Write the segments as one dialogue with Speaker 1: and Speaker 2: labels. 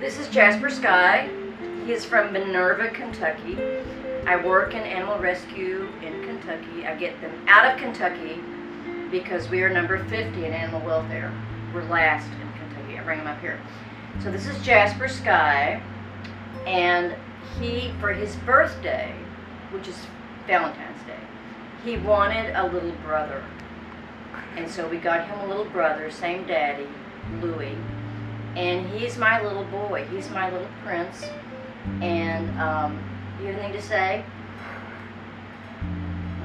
Speaker 1: This is Jasper Sky. He is from Minerva, Kentucky. I work in animal rescue in Kentucky. I get them out of Kentucky because we are number 50 in animal welfare. We're last in Kentucky. I bring them up here. So this is Jasper Sky, and he, for his birthday, which is Valentine's Day, he wanted a little brother. And so we got him a little brother, same daddy, Louie. And he's my little boy. He's my little prince. And you have anything to say?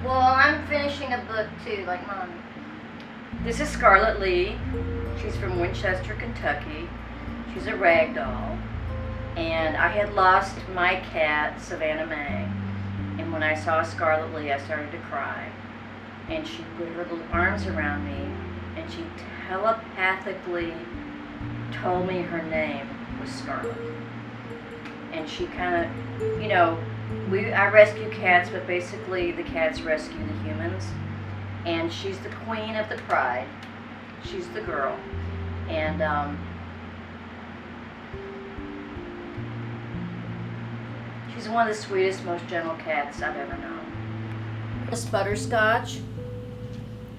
Speaker 2: Well, I'm finishing a book too, like Mom.
Speaker 1: This is Scarlett Lee. She's from Winchester, Kentucky. She's a ragdoll. And I had lost my cat, Savannah Mae. And when I saw Scarlett Lee, I started to cry. And she put her little arms around me, and she telepathically told me her name was Scarlett. And she kind of, you know, I rescue cats, but basically the cats rescue the humans. And she's the queen of the pride. She's the girl. And she's one of the sweetest, most gentle cats I've ever known. This Butterscotch,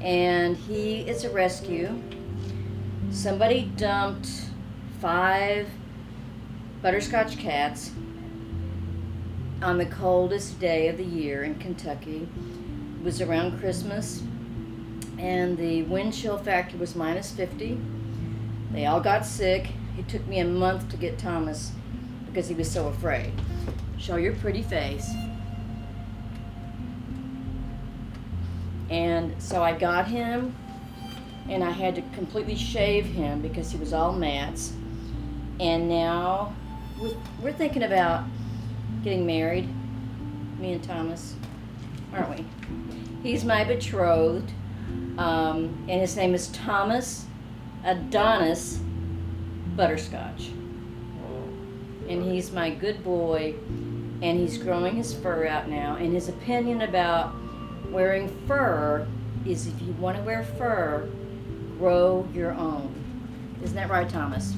Speaker 1: and he is a rescue. Somebody dumped 5 butterscotch cats on the coldest day of the year in Kentucky. It was around Christmas, and the wind chill factor was -50. They all got sick. It took me a month to get Thomas because he was so afraid. Show your pretty face. And so I got him, and I had to completely shave him because he was all mats. And now we're thinking about getting married, me and Thomas, aren't we? He's my betrothed, and his name is Thomas Adonis Butterscotch. And he's my good boy, and he's growing his fur out now. And his opinion about wearing fur is, if you want to wear fur, grow your own. Isn't that right, Thomas?